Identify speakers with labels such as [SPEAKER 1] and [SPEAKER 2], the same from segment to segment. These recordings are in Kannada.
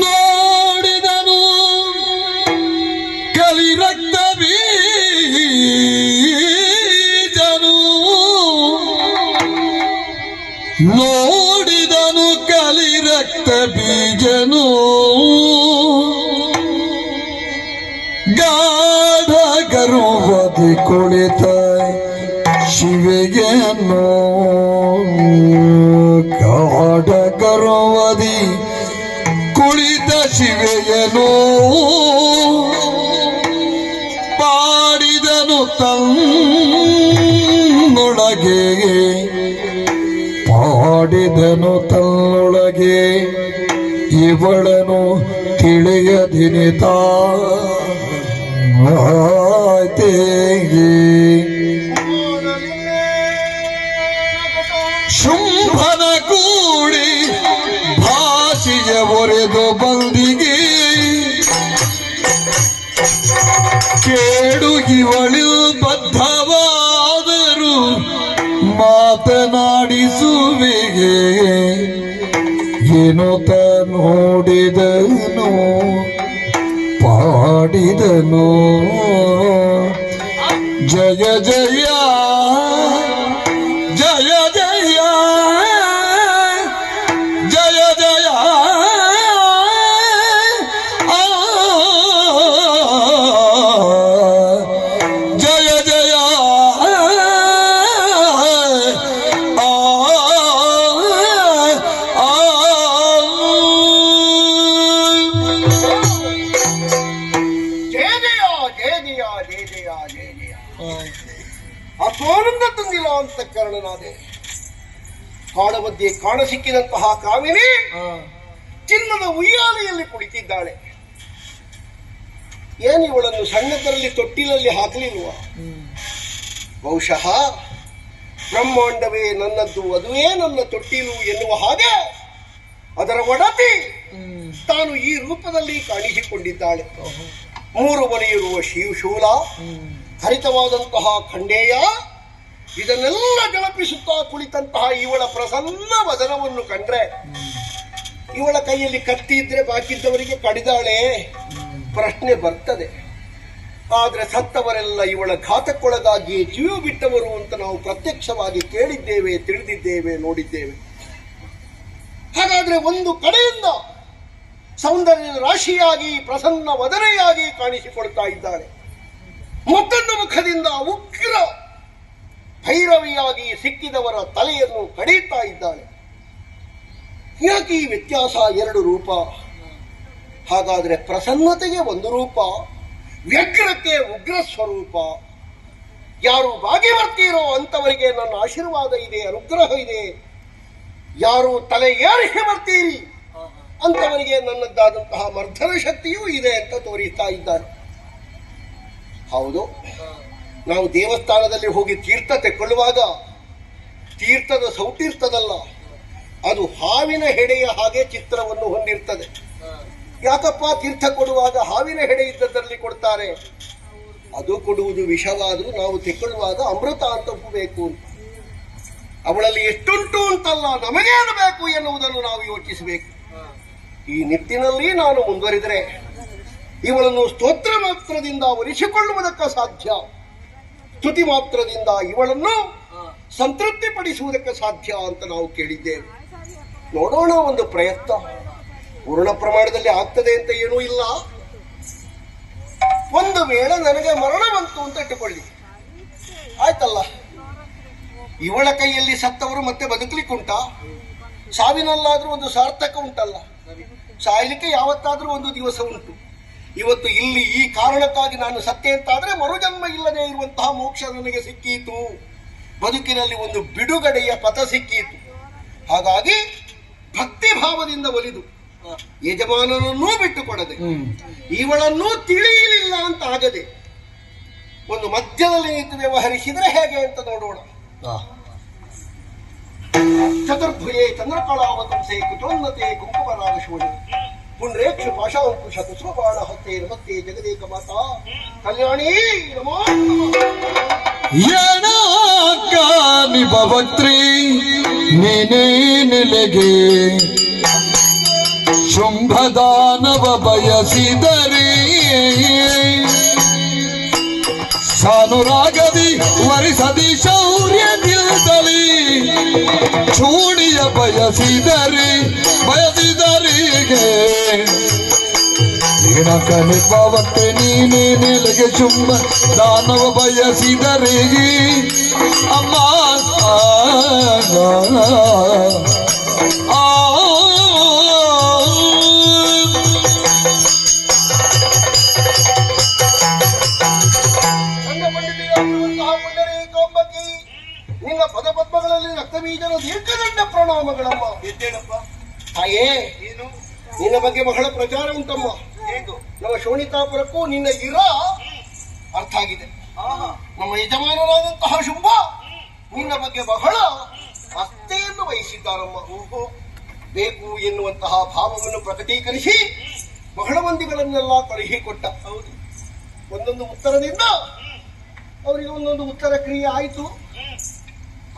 [SPEAKER 1] ನೋಡಿದನು ಕಲಿರಕ್ತ ಬೀಜನು, ನೋಡಿದನು ಕಲಿರಕ್ತ ಬೀಜನು, ಗಾಢ ಗರ್ವದಿ ಕುಳಿತ ಶಿವೆಯನ್ನು, ಗಾಢ ಗರ್ವದಿ ಕುಳಿತ ಶಿವೆಯನು, ಪಾಡಿದನು ತನ್ನೊಳಗೆ, ಪಾಡಿದನು ತನ್ನೊಳಗೆ, ಇವಳನು ತಿಳಿಯದಿನಿತ ಶುಂಭನ ಕೂಡಿ ಭಾಷೆಯ ಒರೆದು ಬಂದಿಗೆ, ಕೇಡು ಇವಳು ಬದ್ಧವಾದರು ಮಾತನಾಡಿಸುವಿಗೆ, ಎನ್ನುತ್ತ ನೋಡಿದನು ಪಾಡಿದನು ಜಯ ಜಯ ಜಯ ಜಯ ಜಯ ಜಯ ಜಯ ಜಯ
[SPEAKER 2] ಅಸೋನಂದ ತಂದಿಲ್ಲ ಅಂತ ಕಾರಣನಾದೆ. ಕಾಡ ಮಧ್ಯೆ ಕಾಣ ಸಿಕ್ಕಿದಂತಹ ಕಾಮಿನಿ ಚಿನ್ನದ ಉಯ್ಯಾಲೆಯಲ್ಲಿ ಕುಳಿತಿದ್ದಾಳೆ. ಏನು ಇವಳನ್ನು ಸಣ್ಣದರಲ್ಲಿ ತೊಟ್ಟಿಲಲ್ಲಿ ಹಾಕಲಿಲ್ವ? ಬಹುಶಃ ಬ್ರಹ್ಮಾಂಡವೇ ನನ್ನದ್ದು, ಅದುವೇ ನನ್ನ ತೊಟ್ಟಿಲು ಎನ್ನುವ ಹಾಗೆ ಅದರ ಒಡತಿ ತಾನು ಈ ರೂಪದಲ್ಲಿ ಕಾಣಿಸಿಕೊಂಡಿದ್ದಾಳೆ. ಮೂರು ಬಲಿಯಿರುವ ಶಿವಶೂಲ, ಹರಿತವಾದಂತಹ ಖಂಡೇಯ, ಇದನ್ನೆಲ್ಲ ಜಳಪಿಸುತ್ತಾ ಕುಳಿತಂತಹ ಇವಳ ಪ್ರಸನ್ನ ವದನವನ್ನು ಕಂಡ್ರೆ, ಇವಳ ಕೈಯಲ್ಲಿ ಕತ್ತಿ ಇದ್ರೆ ಬಾಕಿದ್ದವರಿಗೆ ಕಡಿದಾಳೆ ಪ್ರಶ್ನೆ ಬರ್ತದೆ. ಆದ್ರೆ ಸತ್ತವರೆಲ್ಲ ಇವಳ ಘಾತಕ್ಕೊಳಗಾಗಿ ಜೀವ ಬಿಟ್ಟವರು ಅಂತ ನಾವು ಪ್ರತ್ಯಕ್ಷವಾಗಿ ಕೇಳಿದ್ದೇವೆ, ತಿಳಿದಿದ್ದೇವೆ, ನೋಡಿದ್ದೇವೆ. ಹಾಗಾದ್ರೆ ಒಂದು ಕಡೆಯಿಂದ ಸೌಂದರ್ಯದ ರಾಶಿಯಾಗಿ ಪ್ರಸನ್ನ ವದನೆಯಾಗಿ ಕಾಣಿಸಿಕೊಳ್ತಾ ಇದ್ದಾಳೆ, ಮತ್ತೊಂದು ಮುಖದಿಂದ ಉಗ್ರ ಭೈರವಿಯಾಗಿ ಸಿಕ್ಕಿದವರ ತಲೆಯನ್ನು ಕಡಿಯುತ್ತಾ ಇದ್ದಾಳೆ. ಯಾಕೆ ಈ ವ್ಯತ್ಯಾಸ? ಎರಡು ರೂಪ. ಹಾಗಾದ್ರೆ ಪ್ರಸನ್ನತೆಗೆ ಒಂದು ರೂಪ, ವ್ಯಗ್ರಕ್ಕೆ ಉಗ್ರ ಸ್ವರೂಪ. ಯಾರು ಭಾಗ್ಯವರ್ತಿರೋ ಅಂತವರಿಗೆ ನನ್ನ ಆಶೀರ್ವಾದ ಇದೆ, ಅನುಗ್ರಹ ಇದೆ. ಯಾರು ತಲೆ ಏರಿಸಿ ಬರ್ತೀರಿ ಅಂತವರಿಗೆ ನನ್ನದ್ದಾದಂತಹ ಮರ್ಧನ ಶಕ್ತಿಯೂ ಇದೆ ಅಂತ ತೋರಿಸ್ತಾ ಇದ್ದಾರೆ. ಹೌದು, ನಾವು ದೇವಸ್ಥಾನದಲ್ಲಿ ಹೋಗಿ ತೀರ್ಥ ತೆಕ್ಕೊಳ್ಳುವಾಗ ತೀರ್ಥದ ಸೌತೀರ್ಥದಲ್ಲ, ಅದು ಹಾವಿನ ಹೆಡೆಯ ಹಾಗೆ ಚಿತ್ರವನ್ನು ಹೊಂದಿರ್ತದೆ. ಯಾಕಪ್ಪ ತೀರ್ಥ ಕೊಡುವಾಗ ಹಾವಿನ ಹೆಡೆ ಇದ್ದದ್ರಲ್ಲಿ ಕೊಡ್ತಾರೆ? ಅದು ಕೊಡುವುದು ವಿಷವಾದರೂ ನಾವು ತೆಕ್ಕೊಳ್ಳುವಾಗ ಅಮೃತ ಅಂತ ಬೇಕು. ಅವಳಲ್ಲಿ ಎಷ್ಟುಂಟು ಅಂತಲ್ಲ, ನಮಗೇನು ಬೇಕು ಎನ್ನುವುದನ್ನು ನಾವು ಯೋಚಿಸಬೇಕು. ಈ ನಿಟ್ಟಿನಲ್ಲಿ ನಾನು ಮುಂದುವರಿದರೆ ಇವಳನ್ನು ಸ್ತೋತ್ರ ಮಾತ್ರದಿಂದ ಒಲಿಸಿಕೊಳ್ಳುವುದಕ್ಕೆ ಸಾಧ್ಯ, ಸ್ತುತಿ ಮಾತ್ರದಿಂದ ಇವಳನ್ನು ಸಂತೃಪ್ತಿಪಡಿಸುವುದಕ್ಕೆ ಸಾಧ್ಯ ಅಂತ ನಾವು ಕೇಳಿದ್ದೇವೆ. ನೋಡೋಣ, ಒಂದು ಪ್ರಯತ್ನ. ಪೂರ್ಣ ಪ್ರಮಾಣದಲ್ಲಿ ಆಗ್ತದೆ ಅಂತ ಏನೂ ಇಲ್ಲ. ಒಂದು ವೇಳೆ ನನಗೆ ಮರಣ ಬಂತು ಅಂತ ಇಟ್ಟುಕೊಳ್ಳಿ, ಆಯ್ತಲ್ಲ, ಇವಳ ಕೈಯಲ್ಲಿ ಸತ್ತವರು ಮತ್ತೆ ಬದುಕಲಿಕ್ಕುಂಟಾ? ಸಾವಿನಲ್ಲಾದ್ರೂ ಒಂದು ಸಾರ್ಥಕ ಉಂಟಲ್ಲ, ಸಾಯಲಿಕ್ಕೆ ಯಾವತ್ತಾದ್ರೂ ಒಂದು ದಿವಸ ಉಂಟು. ಇವತ್ತು ಇಲ್ಲಿ ಈ ಕಾರಣಕ್ಕಾಗಿ ನಾನು ಸತ್ಯ ಅಂತಾದ್ರೆ ಮರುಜನ್ಮ ಇಲ್ಲದೆ ಇರುವಂತಹ ಮೋಕ್ಷ ನನಗೆ ಸಿಕ್ಕೀತು, ಬದುಕಿನಲ್ಲಿ ಒಂದು ಬಿಡುಗಡೆಯ ಪಥ ಸಿಕ್ಕೀತು. ಹಾಗಾಗಿ ಭಕ್ತಿ ಭಾವದಿಂದ ಒಲಿದು ಯಜಮಾನನನ್ನೂ ಬಿಟ್ಟುಕೊಡದೆ, ಇವಳನ್ನೂ ತಿಳಿಯಲಿಲ್ಲ ಅಂತ ಆಗದೆ ಒಂದು ಮಧ್ಯದಲ್ಲಿ ನಿಂತು ವ್ಯವಹರಿಸಿದ್ರೆ ಹೇಗೆ ಅಂತ ನೋಡೋಣ. ಚತುರ್ಭುಜೆ ಚಂದ್ರಕಳಾವತಂಸೆ ಕುಚೋನ್ನತೆ ಕುಂಕುಮರಾಗ ಶೋಣಿ ಪುಂಡ್ರೇಕ್ಷ ಪಾಶಾಂಕುಶ ಕುಸುಮಬಾಣ ಹತ್ತೆ ನಮತ್ತೆ ಜಗದೇಕ ಮಾತಾ ಕಲ್ಯಾಣಿ ನಮೋ
[SPEAKER 1] ಭವತ್ರಿ ನೀನೇ ಹೇಗೆ ಶುಂಭದಾನವ ಬಯಸಿದರೆ ಸಾನುರಾಗದಿ ವರಿಸದಿ ಶೌರ್ಯದಿಲ್ದಲಿ ಚೂಡಿಯ ಬಯಸಿದರಿಗೆ ಕಲಿಪವತ್ತೆ ನೀನೇ ನೆಲೆಗೆ ಶುಂಭ ದಾನವ ಬಯಸಿದರಿಗೆ ಅಮ್ಮ
[SPEAKER 2] ನಿನ್ನ ಪದಪದ್ಮಗಳಲ್ಲಿ ರಕ್ತಬೀಜನ ದೀರ್ಘದಂಡ ಪ್ರಣಾಮಗಳಮ್ಮ.
[SPEAKER 3] ಎದ್ದೇಳಪ್ಪ.
[SPEAKER 2] ತಾಯೇ,
[SPEAKER 3] ಏನು
[SPEAKER 2] ನಿನ್ನ ಬಗ್ಗೆ ಬಹಳ ಪ್ರಚಾರ ಉಂಟಮ್ಮ.
[SPEAKER 3] ಹೇಗೋ
[SPEAKER 2] ನಮ್ಮ ಶೋಣಿತಾಪುರಕ್ಕೂ ನಿನ್ನ ಅರ್ಥ ಆಗಿದೆ.
[SPEAKER 3] ಆಹಾ,
[SPEAKER 2] ನಮ್ಮ ಯಜಮಾನರಾದಂತಹ ಶುಂಭ ನಿನ್ನ ಬಗ್ಗೆ ಬಹಳ ಅತ್ತೆಯನ್ನು ವಹಿಸಿದ್ದಾರಮ್ಮ. ಬೇಕು ಎನ್ನುವಂತಹ ಭಾವವನ್ನು ಪ್ರಕಟೀಕರಿಸಿ ಬಹಳ ಮಂದಿಗಳನ್ನೆಲ್ಲ ಕಳುಹಿಕೊಟ್ಟ.
[SPEAKER 3] ಹೌದು.
[SPEAKER 2] ಒಂದೊಂದು ಉತ್ತರದಿಂದ ಅವರಿಗೆ ಒಂದೊಂದು ಉತ್ತರ ಕ್ರಿಯೆ ಆಯಿತು.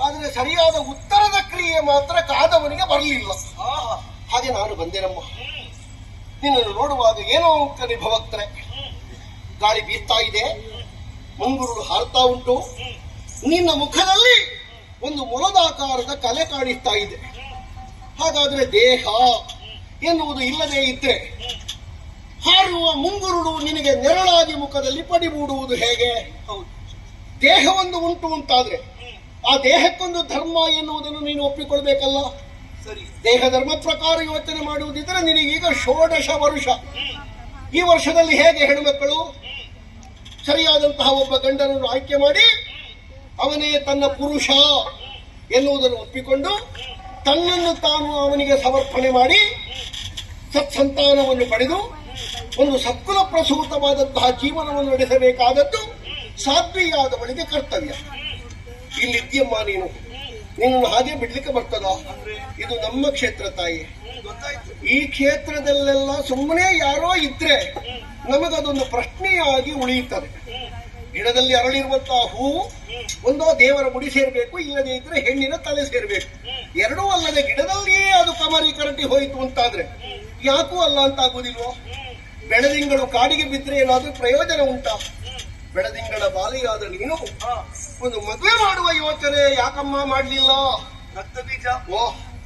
[SPEAKER 2] ಆದರೆ ಸರಿಯಾದ ಉತ್ತರದ ಕ್ರಿಯೆ ಮಾತ್ರ ಕಾದವನಿಗೆ ಬರಲಿಲ್ಲ.
[SPEAKER 3] ಆಹಾ,
[SPEAKER 2] ಹಾಗೆ ನಾನು ಬಂದೆನಮ್ಮ. ನಿನ್ನನ್ನು ನೋಡುವಾಗ ಏನೋ ಕಲಿ ಭವಕ್ತರೆ, ಗಾಳಿ ಬೀಸ್ತಾ ಇದೆ, ಮುಂಗುರುಳು ಹಾರ್ತಾ ಉಂಟು, ನಿನ್ನ ಮುಖದಲ್ಲಿ ಒಂದು ಮೊಲದಾಕಾರದ ಕಲೆ ಕಾಣಿಸ್ತಾ ಇದೆ. ಹಾಗಾದ್ರೆ ದೇಹ ಎನ್ನುವುದು ಇಲ್ಲದೆ ಇದ್ರೆ ಹಾರುವ ಮುಂಗುರುಳು ನಿನಗೆ ನೆರಳಾಗಿ ಮುಖದಲ್ಲಿ ಪಡಿಮೂಡುವುದು ಹೇಗೆ?
[SPEAKER 3] ಹೌದು.
[SPEAKER 2] ದೇಹವೊಂದು ಉಂಟು ಅಂತಾದ್ರೆ ಆ ದೇಹಕ್ಕೊಂದು ಧರ್ಮ ಎನ್ನುವುದನ್ನು ನೀನು ಒಪ್ಪಿಕೊಳ್ಬೇಕಲ್ಲ.
[SPEAKER 3] ಸರಿ.
[SPEAKER 2] ದೇಹ ಧರ್ಮ ಪ್ರಕಾರ ಯೋಚನೆ ಮಾಡುವುದಿದ್ರೆ ನಿನಗೀಗ 16 ವರ್ಷ. ಈ ವರ್ಷದಲ್ಲಿ ಹೇಗೆ ಹೆಣ್ಣುಮಕ್ಕಳು ಸರಿಯಾದಂತಹ ಒಬ್ಬ ಗಂಡನನ್ನು ಆಯ್ಕೆ ಮಾಡಿ ಅವನೇ ತನ್ನ ಪುರುಷ ಎನ್ನುವುದನ್ನು ಒಪ್ಪಿಕೊಂಡು ತನ್ನನ್ನು ತಾನು ಅವನಿಗೆ ಸಮರ್ಪಣೆ ಮಾಡಿ ಸತ್ಸಂತಾನವನ್ನು ಪಡೆದು ಒಂದು ಸತ್ಕುಲ ಪ್ರಸೂತವಾದಂತಹ ಜೀವನವನ್ನು ನಡೆಸಬೇಕಾದದ್ದು ಸಾಧ್ವಿಯಾದವಳಿಗೆ ಕರ್ತವ್ಯ. ಇಲ್ಲಿದ್ಯಮ್ಮ ನೀನು, ನಿನ್ನನ್ನು ಹಾಗೆ ಬಿಡ್ಲಿಕ್ಕೆ ಬರ್ತದ? ಇದು ನಮ್ಮ ಕ್ಷೇತ್ರ ತಾಯಿ.
[SPEAKER 3] ಗೊತ್ತಾಯ್ತು.
[SPEAKER 2] ಈ ಕ್ಷೇತ್ರದಲ್ಲೆಲ್ಲ ಸುಮ್ಮನೆ ಯಾರೋ ಇದ್ರೆ ನಮಗದೊಂದು ಪ್ರಶ್ನೆಯಾಗಿ ಉಳಿಯುತ್ತದೆ. ಗಿಡದಲ್ಲಿ ಅರಳಿರುವಂತಹ ಹೂವು ಒಂದೋ ದೇವರ ಮುಡಿ ಸೇರಬೇಕು, ಇಲ್ಲದೆ ಇದ್ರೆ ಹೆಣ್ಣಿನ ತಲೆ ಸೇರಬೇಕು. ಎರಡೂ ಅಲ್ಲದೆ ಗಿಡದಲ್ಲಿಯೇ ಅದು ಕಮರಿ ಕರಟಿ ಹೋಯಿತು ಅಂತಾದ್ರೆ ಯಾಕೂ ಅಲ್ಲ ಅಂತ ಆಗುದಿಲ್ವೋ? ಬೆಳದಿಂಗಳು ಕಾಡಿಗೆ ಬಿದ್ರೆ ಏನಾದ್ರೂ ಪ್ರಯೋಜನ ಉಂಟಾ? ಬೆಳದಿಂಗಳ ಬಾಲಿಯಾದ ನೀನು ಒಂದು ಮದುವೆ ಮಾಡುವ ಯೋಚನೆ ಯಾಕಮ್ಮ ಮಾಡ್ಲಿಲ್ಲ?
[SPEAKER 3] ರಕ್ತ ಬೀಜ
[SPEAKER 2] ಓ,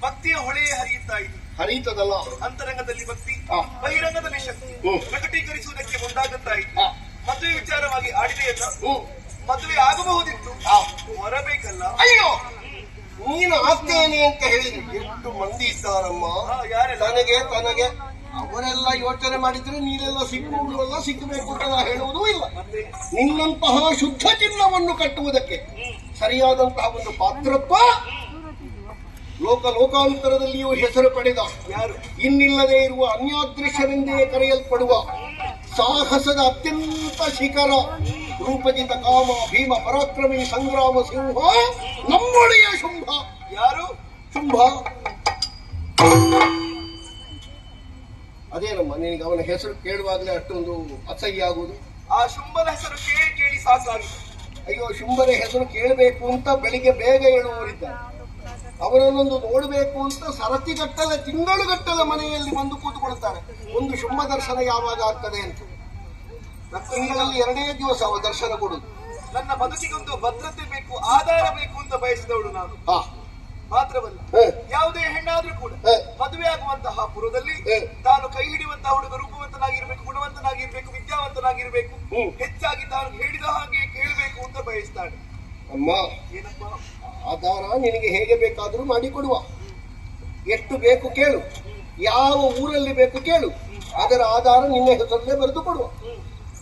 [SPEAKER 3] ಭಕ್ತಿಯ ಹೊಳೆಯೇ ಹರಿಯುತ್ತಾ ಇದೆ.
[SPEAKER 2] ಹರಿಯುತ್ತದಲ್ಲ.
[SPEAKER 3] ಅಂತರಂಗದಲ್ಲಿ ಭಕ್ತಿ,
[SPEAKER 2] ಆ.
[SPEAKER 3] ಬಹಿರಂಗದಲ್ಲಿ ಶಕ್ತಿ ಪ್ರಕಟೀಕರಿಸುವುದಕ್ಕೆ ಮುಂದಾಗುತ್ತಾಯಿತು.
[SPEAKER 2] ಆ.
[SPEAKER 3] ಮದುವೆ ವಿಚಾರವಾಗಿ ಆಡಿದೆಯಲ್ಲ,
[SPEAKER 2] ಹ್ಮ್.
[SPEAKER 3] ಮದುವೆ ಆಗಬಹುದಿತ್ತು, ಹೊರಬೇಕಲ್ಲ.
[SPEAKER 2] ಅಯ್ಯೋ, ನೀನು ಆಗ್ತೇನೆ ಅಂತ ಹೇಳಿದ್ರು ಎಷ್ಟು ಮಂದಿ ಇದ್ದಾರಮ್ಮ.
[SPEAKER 3] ಯಾರೆಲ್ಲ?
[SPEAKER 2] ತನಗೆ ಅವರೆಲ್ಲ ಯೋಚನೆ ಮಾಡಿದ್ರೆ ನೀನೆಲ್ಲ ಸಿಕ್ಕುವುದಲ್ಲ, ಸಿಕ್ಕಬೇಕು ಅಂತ ನಾ ಹೇಳುವುದೂ ಇಲ್ಲ.
[SPEAKER 3] ಮತ್ತೆ
[SPEAKER 2] ನಿನ್ನಂತಹ ಶುದ್ಧ ಚಿನ್ನವನ್ನು ಕಟ್ಟುವುದಕ್ಕೆ ಸರಿಯಾದಂತಹ ಒಂದು ಪಾತ್ರತ್ವ ಲೋಕಾಂತರದಲ್ಲಿಯೂ ಹೆಸರು ಪಡೆದ,
[SPEAKER 3] ಯಾರು?
[SPEAKER 2] ಇನ್ನಿಲ್ಲದೆ ಇರುವ ಅನ್ಯಾದೃಶ್ಯರೆಂದೇ ಕರೆಯಲ್ಪಡುವ ಸಾಹಸದ ಅತ್ಯಂತ ಶಿಖರ ರೂಪಜಿತ ಕಾಮ ಭೀಮ ಪರಾಕ್ರಮಿ ಸಂಗ್ರಾಮ ಸಿಂಹ ನಮ್ಮೊಡೆಯ ಶುಂಭ.
[SPEAKER 3] ಯಾರು?
[SPEAKER 2] ಶುಂಭ. ಅದೇನಮ್ಮ ನಿನಗೆ ಅವನ ಹೆಸರು ಕೇಳುವಾಗಲೇ ಅಷ್ಟೊಂದು ಅಸಹ್ಯ ಆಗುವುದು?
[SPEAKER 3] ಆ ಶುಂಭನ ಹೆಸರು ಕೇಳಿ ಕೇಳಿ ಸಾಕಾಗಿದೆ.
[SPEAKER 2] ಅಯ್ಯೋ, ಶುಂಭನ ಹೆಸರು ಕೇಳಬೇಕು ಅಂತ ಬೆಳಿಗ್ಗೆ ಬೇಗ ಹೇಳುವವರಿದ್ದಾರೆ. ಅವರನ್ನೊಂದು ನೋಡಬೇಕು ಅಂತ ಸರತಿಗಟ್ಟಲೆ ತಿಂಗಳುಗಟ್ಟಲೆ ಮನೆಯಲ್ಲಿ ಬಂದು ಕೂತ್ಕೊಳ್ತಾರೆ. ಒಂದು ಶುಂಭ ದರ್ಶನ ಯಾವಾಗ ಆಗ್ತದೆ ಅಂತ. ತಿಂಗಳಲ್ಲಿ 2 ದಿವಸ ಅವ ದರ್ಶನ ಕೊಡುದು.
[SPEAKER 3] ನನ್ನ ಬದುಕಿಗೊಂದು ಭದ್ರತೆ ಬೇಕು, ಆಧಾರ ಬೇಕು ಅಂತ ಬಯಸಿದವಳು ನಾನು.
[SPEAKER 2] ಹಾ,
[SPEAKER 3] ಮಾತ್ರವಲ್ಲ, ಯಾವುದೇ ಹೆಣ್ಣಾದ್ರೂ ಕೂಡ ಮದುವೆ ಆಗುವಂತಹ ಪುರದಲ್ಲಿ ತಾನು ಕೈ ಹಿಡಿಯುವಂತಹ ಹುಡುಗ ರೂಪವಂತನಾಗಿರ್ಬೇಕು, ಗುಣವಂತನಾಗಿರ್ಬೇಕು, ವಿದ್ಯಾವಂತನಾಗಿರ್ಬೇಕು, ಹೆಚ್ಚಾಗಿ ತಾನು ಹೇಳಿದ ಹಾಗೆ ಕೇಳಬೇಕು ಅಂತ ಬಯಸ್ತಾಳೆ.
[SPEAKER 2] ಅಮ್ಮ,
[SPEAKER 3] ಏನಪ್ಪ?
[SPEAKER 2] ಆಧಾರ ನಿನಗೆ ಹೇಗೆ ಬೇಕಾದರೂ ಮಾಡಿಕೊಡುವ. ಎಷ್ಟು ಬೇಕು ಕೇಳು, ಯಾವ ಊರಲ್ಲಿ ಬೇಕು ಕೇಳು, ಅದರ ಆಧಾರ ನಿನ್ನ ಹೆಸರಲ್ಲೇ ಬರೆದು ಕೊಡುವ.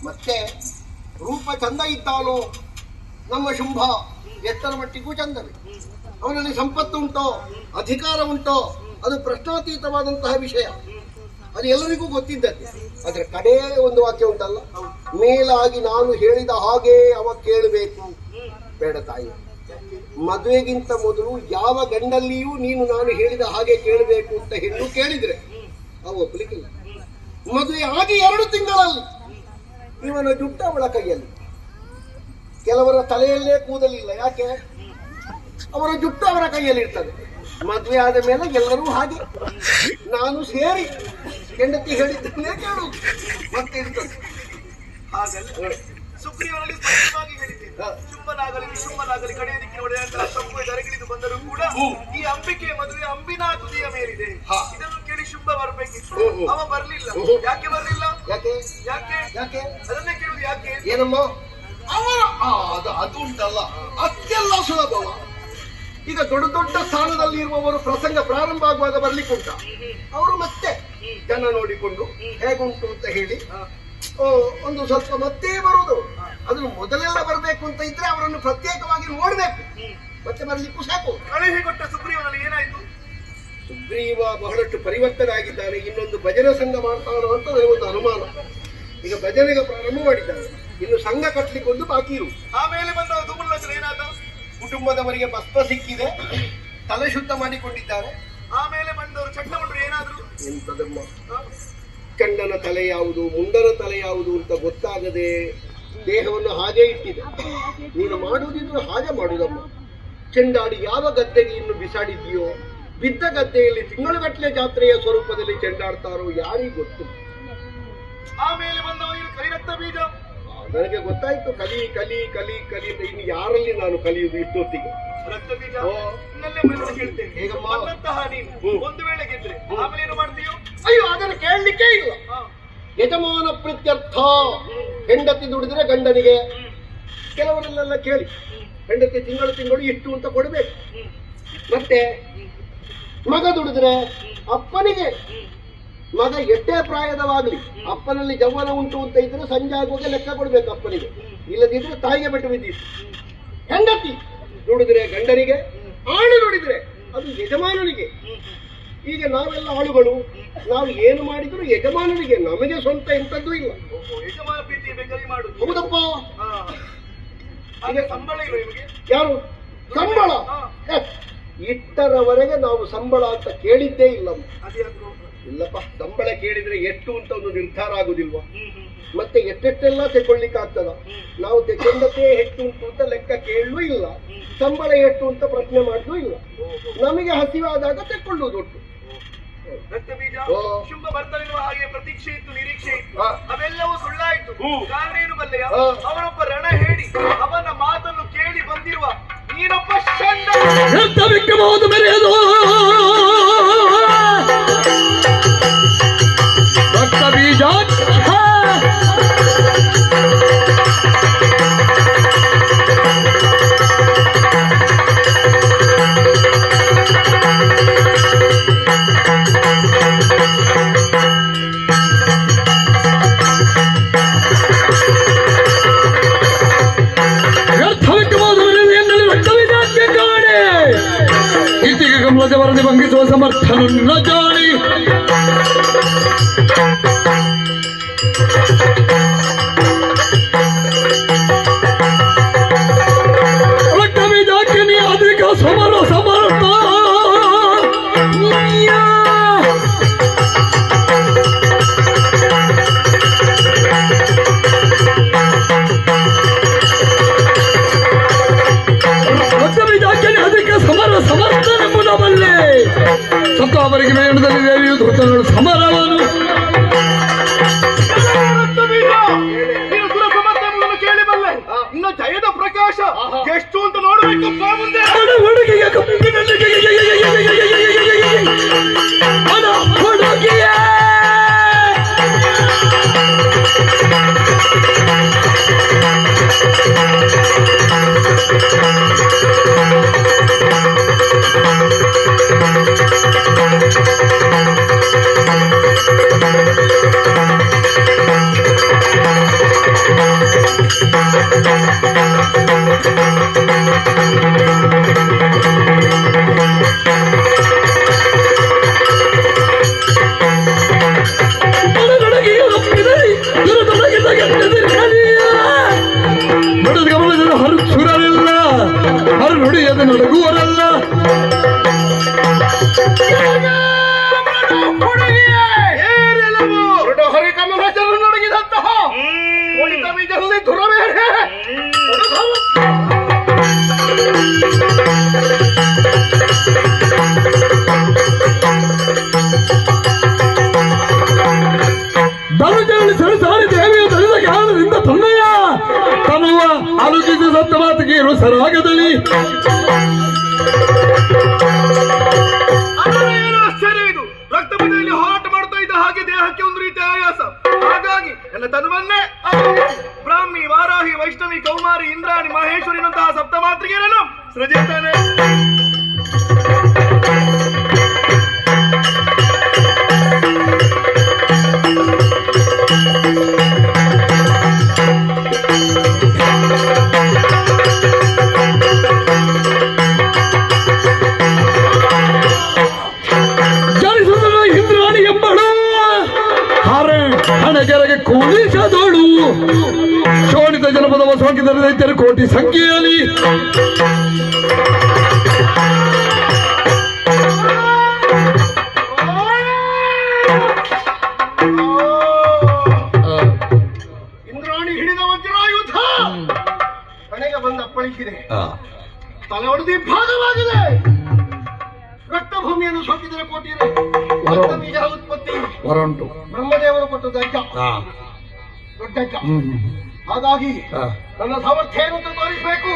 [SPEAKER 2] ಮತ್ತೆ ರೂಪ ಚಂದ ಇದ್ದಾನೋ ನಮ್ಮ ಶುಂಭ, ಎಷ್ಟರ ಮಟ್ಟಿಗೂ ಚಂದವೇ. ಅವನಲ್ಲಿ ಸಂಪತ್ತು ಉಂಟೋ, ಅಧಿಕಾರ ಉಂಟೋ, ಅದು ಪ್ರಶ್ನಾತೀತವಾದಂತಹ ವಿಷಯ. ಅದು ಎಲ್ಲರಿಗೂ ಗೊತ್ತಿದ್ದದ್ದು. ಅದರ ಕಡೆ ಒಂದು ವಾಕ್ಯ ಉಂಟಲ್ಲ, ಮೇಲಾಗಿ ನಾನು ಹೇಳಿದ ಹಾಗೆ ಅವ ಕೇಳಬೇಕು. ಬೇಡ ತಾಯಿ, ಮದುವೆಗಿಂತ ಮೊದಲು ಯಾವ ಗಂಡಲ್ಲಿಯೂ ನೀನು ನಾನು ಹೇಳಿದ ಹಾಗೆ ಕೇಳಬೇಕು ಅಂತ ಹೆಣ್ಣು ಕೇಳಿದ್ರೆ ಅವು ಒಪ್ಪಲಿಕ್ಕಿಲ್ಲ. ಮದುವೆ ಆಗಿ 2 ತಿಂಗಳಲ್ಲಿ ಇವನ ಜುಟ್ಟ ಅವಳ ಕೈಯಲ್ಲಿ. ಕೆಲವರ ತಲೆಯಲ್ಲೇ ಕೂದಲಿಲ್ಲ, ಯಾಕೆ? ಅವರ ಜುಟ್ಟು ಅವರ ಕೈಯಲ್ಲಿ ಇರ್ತದೆ. ಮದುವೆ ಆದ ಮೇಲೆ ಎಲ್ಲರೂ ಹಾಗೆ, ನಾನು ಸೇರಿ ಹೆಂಡತಿ ಹೇಳಿದ್ದನ್ನೇ ಕೇಳು ಮತ್ತೆ
[SPEAKER 3] ಹಾಗಲ್ಲ ಸುಗ್ರೀವನಲ್ಲಿ ಸ್ಪಷ್ಟವಾಗಿ ಹೇಳಿದ್ದೇನೆ, ಶುಂಭನಾಗಲಿ ನಿಶುಂಭನಾಗಲಿ ಕಡೆಯ ದಿಕ್ಕಿನ ಒಡೆಯಂತಹ ಶಂಭು ದರಗಿಳಿದು ಬಂದರೂ ಕೂಡ ಈ ಅಂಬಿಕೆಯ ಮದುವೆ ಅಂಬಿನ ತುದಿಯ ಮೇಲಿದೆ. ಇದನ್ನು ಕೇಳಿ ಶುಂಭ ಬರ್ಬೇಕಿತ್ತು, ಅವ ಬರ್ಲಿಲ್ಲ. ಯಾಕೆ ಬರ್ಲಿಲ್ಲ?
[SPEAKER 2] ಯಾಕೆ
[SPEAKER 3] ಯಾಕೆ
[SPEAKER 2] ಯಾಕೆ
[SPEAKER 3] ಅದನ್ನೇ ಕೇಳುದು. ಯಾಕೆ?
[SPEAKER 2] ಏನಮ್ಮ ಅವರ ಅದು ಉಂಟಲ್ಲ, ಅಷ್ಟೆಲ್ಲ ಸುಲಭವ. ಈಗ ದೊಡ್ಡ ದೊಡ್ಡ ಸ್ಥಾನದಲ್ಲಿ ಇರುವವರು ಪ್ರಸಂಗ ಪ್ರಾರಂಭ ಆಗುವಾಗ ಬರ್ಲಿಕ್ಕೆ ಉಂಟ, ಅವರು ಮತ್ತೆ ಜನ ನೋಡಿಕೊಂಡು ಹೇಗುಂಟು ಅಂತ ಹೇಳಿ ಒಂದು ಸ್ವಲ್ಪ ಮತ್ತೆ ಬರುವುದು. ಅದನ್ನು ಮೊದಲೆಲ್ಲ ಬರಬೇಕು ಅಂತ ಇದ್ರೆ ಅವರನ್ನು ಪ್ರತ್ಯೇಕವಾಗಿ ನೋಡ್ಬೇಕು, ಮತ್ತೆ ಬರ್ಲಿಕ್ಕೂ ಸಾಕು.
[SPEAKER 3] ಕಳುಹಿ ಕೊಟ್ಟ ಸುಗ್ರೀವನಲ್ಲಿ ಏನಾಯ್ತು?
[SPEAKER 2] ಸುಗ್ರೀವ ಬಹಳಷ್ಟು ಪರಿವರ್ತನೆ ಆಗಿದ್ದಾನೆ. ಇನ್ನೊಂದು ಭಜನೆ ಸಂಘ ಮಾಡ್ತಾನೋ ಅಂತ ಒಂದು ಅನುಮಾನ. ಈಗ ಭಜನೆಗೆ ಪ್ರಾರಂಭ ಮಾಡಿದ್ದಾನೆ, ಇನ್ನು ಸಂಘ ಕಟ್ಟಲಿಕ್ಕೆ ಒಂದು ಬಾಕಿ ಇರು.
[SPEAKER 3] ಆಮೇಲೆ ಬಂದ ದುಮುಲೋಚನೆ ಏನಾದ?
[SPEAKER 2] ಕುಟುಂಬದವರಿಗೆ ಭಸ್ಮ ಸಿಕ್ಕಿದೆ, ತಲೆ ಶುದ್ಧ ಮಾಡಿಕೊಂಡಿದ್ದಾರೆ.
[SPEAKER 3] ಆಮೇಲೆ ಬಂದವರು ಚಟ್ಟಮಂಡ್ರು ಏನಾದ್ರು?
[SPEAKER 2] ಎಂತದಮ್ಮ, ಚಂಡನ ತಲೆ ಯಾವುದು ಮುಂಡನ ತಲೆ ಯಾವುದು ಅಂತ ಗೊತ್ತಾಗದೆ ದೇಹವನ್ನು ಹಾಗೆ ಇಟ್ಟಿದೆ. ನೀನು ಮಾಡುವುದಿದ್ರು ಹಾಗೆ ಮಾಡುವುದಮ್ಮ. ಚೆಂಡಾಡಿ ಯಾವ ಗದ್ದೆಗೆ ಇನ್ನು ಬಿಸಾಡಿದ್ಯೋ, ಬಿದ್ದ ಗದ್ದೆಯಲ್ಲಿ ತಿಂಗಳುಗಟ್ಟಲೆ ಜಾತ್ರೆಯ ಸ್ವರೂಪದಲ್ಲಿ ಚೆಂಡಾಡ್ತಾರೋ ಯಾರಿಗೂ ಗೊತ್ತು.
[SPEAKER 3] ಆಮೇಲೆ ಬಂದವ ಕಲಿರಕ್ತ ಬೀಜ.
[SPEAKER 2] ನನಗೆ ಗೊತ್ತಾಯ್ತು, ಕಲಿ ಕಲಿ ಕಲಿ ಕಲಿ ಅಂತ. ಇನ್ನು ಯಾರಲ್ಲಿ ನಾನು ಕಲಿಯುವುದು ಇಷ್ಟೊತ್ತಿಗೆ?
[SPEAKER 3] ರಕ್ತ ಬೀಜ ಇನ್ನಲ್ಲೇ ಪ್ರಶ್ನೆ ಕೇಳ್ತೇನೆ.
[SPEAKER 2] ಹೇಗಮ್ಮ?
[SPEAKER 3] ಬಂದಂತಹ ನೀನು ಒಂದು ವೇಳೆ ಗೆದ್ರೆ ಆಮೇಲೆ ಏನು ಮಾಡ್ತೀಯೋ?
[SPEAKER 2] ಅಯ್ಯೋ, ಅದನ್ನು ಕೇಳಲಿಕ್ಕೆ ಇಲ್ಲ. ಯಜಮಾನ ಪ್ರೀತ್ಯರ್ಥ. ಹೆಂಡತಿ ದುಡಿದ್ರೆ ಗಂಡನಿಗೆ, ಕೆಲವರಲ್ಲೆಲ್ಲ ಕೇಳಿ ಹೆಂಡತಿ ತಿಂಗಳು ಇಷ್ಟು ಅಂತ ಕೊಡಬೇಕು. ಮತ್ತೆ ಮಗ ದುಡಿದ್ರೆ ಅಪ್ಪನಿಗೆ, ಮಗ ಎಷ್ಟೇ ಪ್ರಾಯದವಾಗ್ಲಿ ಅಪ್ಪನಲ್ಲಿ ಜವ್ವನ ಉಂಟು ಅಂತ ಇದ್ರೆ ಸಂಜೆ ಆಗುವಾಗ ಲೆಕ್ಕ ಕೊಡ್ಬೇಕು ಅಪ್ಪನಿಗೆ, ಇಲ್ಲದಿದ್ರೆ ತಾಯಿಗೆ ಬಿಟ್ಟು ಬಿದ್ದಿತ್ತು. ಹೆಂಡತಿ ದುಡಿದ್ರೆ ಗಂಡನಿಗೆ, ಆಳು ದುಡಿದ್ರೆ ಅದು ಯಜಮಾನನಿಗೆ. ಈಗ ನಾವೆಲ್ಲ ಆಳುಗಳು, ನಾವು ಏನು ಮಾಡಿದ್ರು ಯಜಮಾನನಿಗೆ, ನಮಗೆ ಸ್ವಂತ ಎಂತದ್ದು ಇಲ್ಲ.
[SPEAKER 3] ಯಜಮಾನ ಪ್ರೀತಿ ಬೇಕಾಗಿ ಮಾಡುದು.
[SPEAKER 2] ಹೌದಪ್ಪ.
[SPEAKER 3] ಈಗ ಸಂಬಳ ಇಲ್ಲ ನಿಮಗೆ?
[SPEAKER 2] ಯಾರು ಸಂಬಳ? ಇಟ್ಟರವರೆಗೆ ನಾವು ಸಂಬಳ ಅಂತ ಕೇಳಿದ್ದೇ ಇಲ್ಲ. ಇಲ್ಲಪ್ಪ, ಸಂಬಳ ಕೇಳಿದ್ರೆ ಎಷ್ಟು ಅಂತ ಒಂದು ನಿರ್ಧಾರ ಆಗುದಿಲ್ವಾ? ಮತ್ತೆ ಎಷ್ಟೆಷ್ಟೆಲ್ಲ ತೆಗೊಳ್ಳಿಕ್ಕೆ ಆಗ್ತದ? ನಾವು ತೆಗೊಂಡತೆ ಎಷ್ಟು ಉಂಟು ಅಂತ ಲೆಕ್ಕ ಕೇಳಲೂ ಇಲ್ಲ, ಸಂಬಳ ಎಷ್ಟು ಅಂತ ಪ್ರಶ್ನೆ ಮಾಡಲೂ ಇಲ್ಲ. ನಮಗೆ ಹಸಿವಾದಾಗ ತೆಕ್ಕೊಳ್ಳುವುದು ಒಟ್ಟು.
[SPEAKER 3] ರಕ್ತ ಬೀಜ ಶುಂಭ ಬರ್ತಾನಿರುವ ಹಾಗೆ ಪ್ರತೀಕ್ಷೆ ಇತ್ತು, ನಿರೀಕ್ಷೆ ಇತ್ತು, ಅವೆಲ್ಲವೂ ಸುಳ್ಳಾಯಿತು. ಕಾರಣ ಏನು ಬಲ್ಲೆಯ? ಅವನೊಬ್ಬ ರಣ ಹೇಳಿ ಅವನ ಮಾತನ್ನು ಕೇಳಿ ಬಂದಿರುವ ನೀನೊಬ್ಬ ಷಂಡ.
[SPEAKER 1] ರಕ್ತ ಬೀಜ ವರದಿ ಭಂಗಿಸುವ ಸಮರ್ಥನ ಜಾಣಿ. ರಕ್ತ ಬೀಜಕ್ಕೆ ನೀ ಅಧಿಕ ಸಮರ್ಥ. ಸಮರ್ಥನೆಂಬುದವಲ್ಲೇ ಸತ್ತು ಅವರಿಗೆ ಮೇಣದಲ್ಲಿ ದೇವಿಯು ಧೃತಗಳು ಸಮರವನು.
[SPEAKER 3] ಕೇಳಿ ಬಲ್ಲೆ, ಇನ್ನು ಜಯದ ಪ್ರಕಾಶ ಎಷ್ಟು ಅಂತ ನೋಡಬೇಕಪ್ಪ. ಮುಂದೆ
[SPEAKER 1] ಹುಡುಗಿಯ ಕಪ್ಪಿನಲ್ಲಿ ಹುಡುಗಿಯ ನುಡಿಯದ ನಡುಗುವರಲ್ಲ.
[SPEAKER 2] ಹರಿಕಮಲಚರ ನಡಗಿದಂತಹ ಬೀಜದಲ್ಲಿ ದುರಬೇರೆ
[SPEAKER 1] ಮಾಡಿದರೆ ರೈತರ ಕೋಟಿ ಸಂಖ್ಯೆಯಲ್ಲಿ
[SPEAKER 2] ಇಂದ್ರಾಣಿ ಹಿಡಿದ ವಜ್ರಾಯುಧ ಮನೆಗೆ ಬಂದು ಅಪ್ಪಳಿಸಿದೆ. ತಲೆ ಹೊಡೆದು ಭಾಗವಾಗಿದೆ. ರಕ್ತಭೂಮಿಯನ್ನು ಸೋಕಿದರೆ ಕೋಟಿ ಬೀಜ ಉತ್ಪತ್ತಿ
[SPEAKER 1] ಹೊರಂಟು
[SPEAKER 2] ಬ್ರಹ್ಮದೇವರು ಕೊಟ್ಟದ್ದು ಅಜ್ಜ, ದೊಡ್ಡ ಅಜ್ಜ. ಹಾಗಾಗಿ ನನ್ನ ಸಾಮರ್ಥ್ಯ ಏನು ಅಂತ ತೋರಿಸಬೇಕು.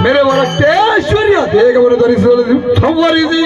[SPEAKER 1] मेरे वरक्तेश्वर्य देहವನ್ನು ಧರಿಸಲು ಸಂವರಿಸಿ